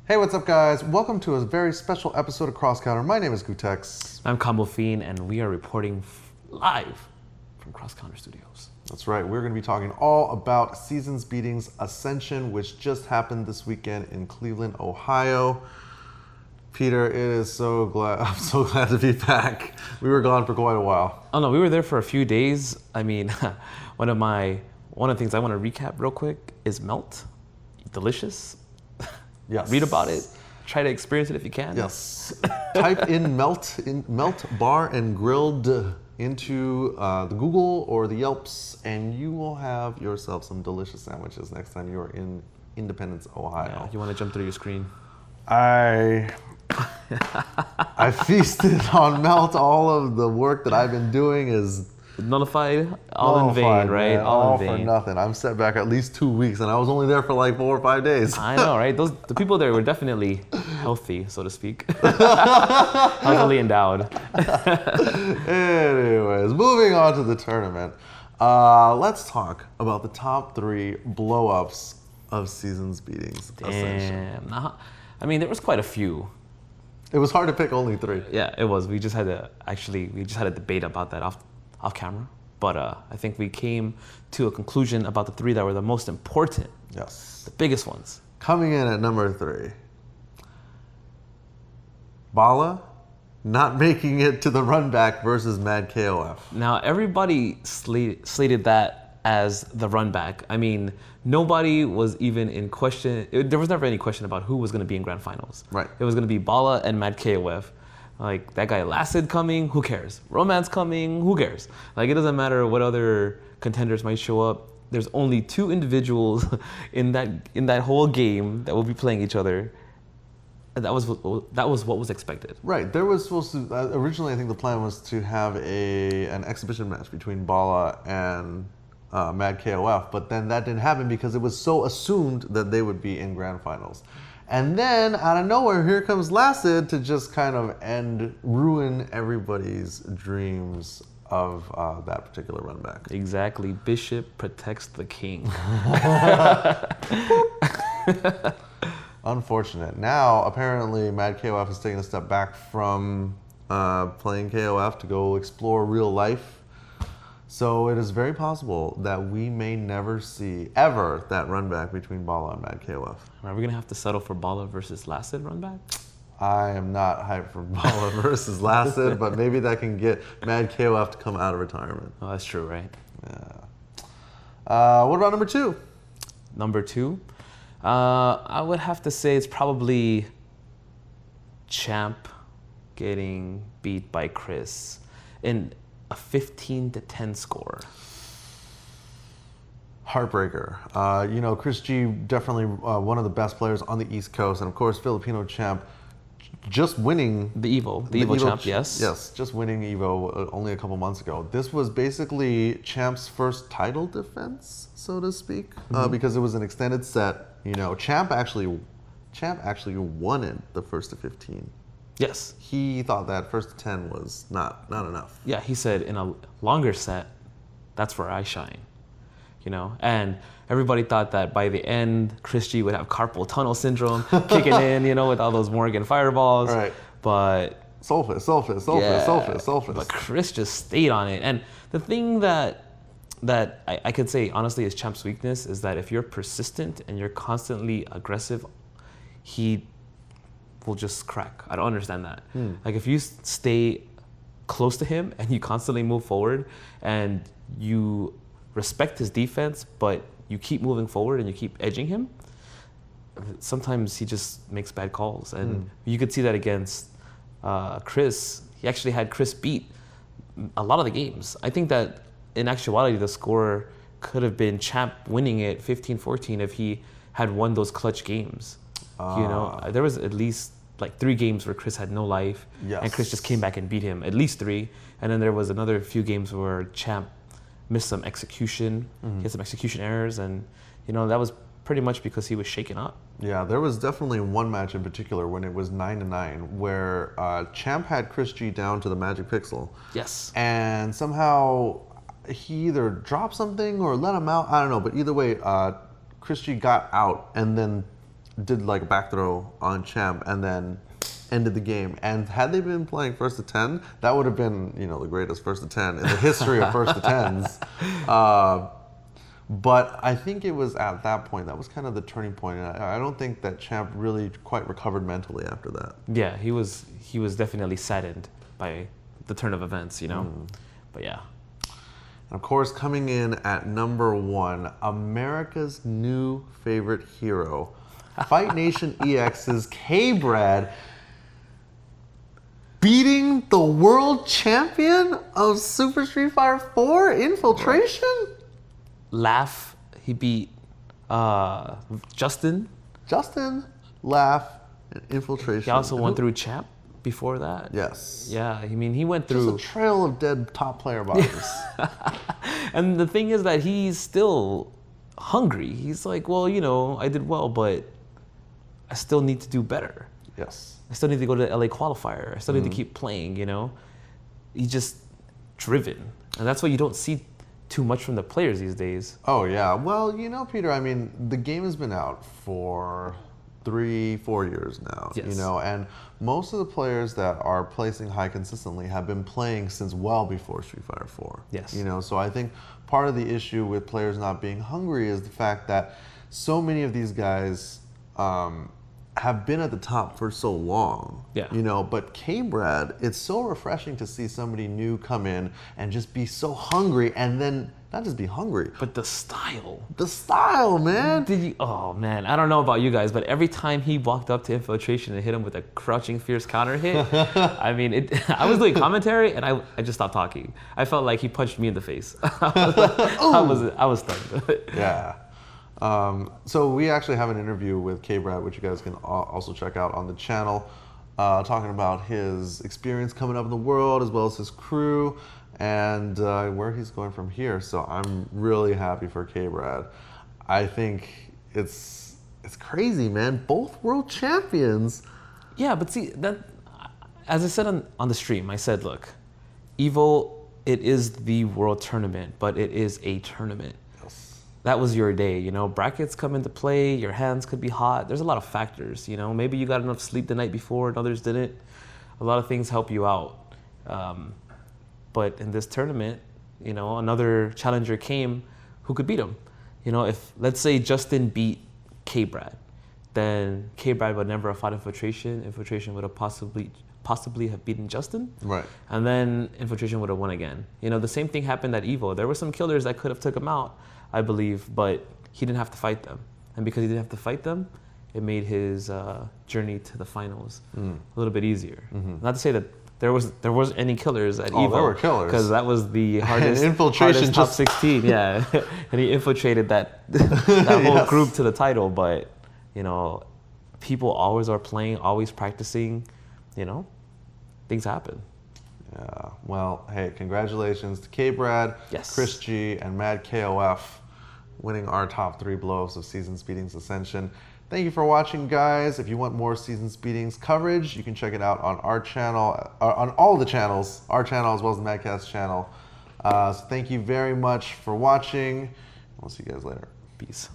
Hey, what's up, guys? Welcome to a very special episode of Cross Counter. My name is Gootecks. I'm Combofiend, and we are reporting live from Cross Counter Studios. That's right. We're going to be talking all about Seasons Beating's Ascension, which just happened this weekend in Cleveland, Ohio. Peter, I'm so glad to be back. We were gone for quite a while. Oh no, we were there for a few days. I mean, one of the things I want to recap real quick is Melt. Delicious. Yes. Read about it. Try to experience it if you can. Yes. Type in Melt Bar and Grilled into the Google or the Yelps, and you will have yourself some delicious sandwiches next time you're in Independence, Ohio. Yeah, you want to jump through your screen? I feasted on Melt. All of the work that I've been doing is nullified, in vain, right? Man, all in vain. for nothing. I'm set back at least 2 weeks, and I was only there for like 4 or 5 days. I know, right? The people there were definitely healthy, so to speak. Healthily endowed. Anyways, moving on to the tournament. Let's talk about the top 3 blow-ups of Seasons Beating's Ascension. Damn. I mean, there was quite a few. It was hard to pick only 3. Yeah, it was. We just had a debate about that off camera. But I think we came to a conclusion about the 3 that were the most important. Yes. The biggest ones. Coming in at number 3. Bala not making it to the run back versus Mad KOF. Now, everybody slated that as the run back. I mean, nobody was even in question. There was never any question about who was going to be in grand finals. Right. It was going to be Bala and Mad KOF. Like, that guy Lacid coming, who cares? Romance coming, who cares? Like, it doesn't matter what other contenders might show up. There's only 2 individuals in that whole game that will be playing each other. And that was what was expected. Right. There was supposed to originally. I think the plan was to have an exhibition match between Bala and Mad KOF, but then that didn't happen because it was so assumed that they would be in grand finals. And then out of nowhere, here comes Lacid to just kind of ruin everybody's dreams of that particular run back. Exactly. Bishop protects the king. Unfortunate. Now, apparently, Mad KOF is taking a step back from playing KOF to go explore real life. So it is very possible that we may never see, ever, that run back between Bala and Mad KOF. Are we going to have to settle for Bala versus Lacid run back? I am not hyped for Bala versus Lacid, but maybe that can get Mad KOF to come out of retirement. Oh, that's true, right? Yeah. What about number 2? Number 2? I would have to say it's probably Champ getting beat by Chris in a 15-10 score. Heartbreaker. Chris G, definitely one of the best players on the East Coast, and of course Filipino champ, just winning the Evo champ. Yes, just winning Evo only a couple months ago. This was basically Champ's first title defense, so to speak, because it was an extended set. Champ actually won it the first to 15. Yes. He thought that first to 10 was not enough. Yeah, he said in a longer set, that's where I shine. And everybody thought that by the end, Chris G would have carpal tunnel syndrome kicking in, with all those Morgan fireballs. Right. But Sulfus. But Chris just stayed on it. And the thing that I could say honestly is Champ's weakness is that if you're persistent and you're constantly aggressive, he will just crack. I don't understand that. Like, if you stay close to him and you constantly move forward and you respect his defense, but you keep moving forward and you keep edging him, sometimes he just makes bad calls. And you could see that against Chris. He actually had Chris beat a lot of the games. I think that in actuality, the score could have been Champ winning it 15-14 if he had won those clutch games. There was at least like 3 games where Chris had no life, and Chris just came back and beat him, at least 3. And then there was another few games where Champ missed some execution. He had some execution errors, and that was pretty much because he was shaken up. Yeah, there was definitely one match in particular when it was 9-9 where Champ had Chris G down to the magic pixel. Yes. And somehow he either dropped something or let him out. I don't know, but either way, Chris G got out, and then did like a back throw on Champ and then ended the game. And had they been playing first to 10, that would have been, you know, the greatest first to 10 in the history of first to 10s. But I think it was at that point, that was kind of the turning point. And I don't think that Champ really quite recovered mentally after that. Yeah, he was definitely saddened by the turn of events, you know? But yeah. And of course, coming in at number 1, America's new favorite hero, Fight Nation EX's K-Brad, beating the world champion of Super Street Fighter 4 Infiltration? Laugh, he beat Justin. Laugh, and Infiltration. He also went through Champ before that. Yes. Yeah, I mean, he went through... Just a trail of dead top player bodies. And the thing is that he's still hungry. He's like, well, you know, I did well, but I still need to do better. Yes. I still need to go to the LA qualifier. I still need to keep playing, you know? He's just driven. And that's what you don't see too much from the players these days. Oh, yeah. Well, you know, Peter, I mean, the game has been out for 3-4 years now, Yes. you know, and most of the players that are placing high consistently have been playing since well before Street Fighter 4. Yes. You know, so I think part of the issue with players not being hungry is the fact that so many of these guys have been at the top for so long. Yeah. You know, but K-Brad, it's so refreshing to see somebody new come in and just be so hungry, and then not just be hungry, But the style. the style, man. Did you? Oh man, I don't know about you guys, but every time he walked up to Infiltration and hit him with a crouching fierce counter hit, I mean, I was doing commentary and I just stopped talking. I felt like he punched me in the face. I was stunned. Yeah. So we actually have an interview with K-Brad, which you guys can also check out on the channel, talking about his experience coming up in the world, as well as his crew, and where he's going from here. So I'm really happy for K-Brad. I think it's crazy, man. Both world champions. Yeah, but see, that, as I said on the stream, I said, look, EVO, it is the world tournament, but it is a tournament. That was your day, you know, brackets come into play, your hands could be hot. There's a lot of factors, you know, maybe you got enough sleep the night before and others didn't. A lot of things help you out. But in this tournament, you know, another challenger came who could beat him. You know, if, let's say Justin beat K-Brad, then K-Brad would never have fought Infiltration. Infiltration would have possibly have beaten Justin. Right. And then Infiltration would have won again. You know, the same thing happened at EVO. There were some killers that could have took him out, I believe, but he didn't have to fight them. And because he didn't have to fight them, it made his journey to the finals a little bit easier. Not to say that there was any killers at EVO. There were killers. Because that was the hardest, Infiltration top 16, yeah. And he infiltrated that whole group to the title. But, you know, people always are playing, always practicing, you know, things happen. Yeah. Well, hey, congratulations to K-Brad, Yes. Chris G, and Mad KOF winning our top 3 blow-ups of Season Speedings Ascension. Thank you for watching, guys. If you want more Season Speedings coverage, you can check it out on our channel, on all the channels, our channel as well as the Madcast channel. So thank you very much for watching. We'll see you guys later. Peace.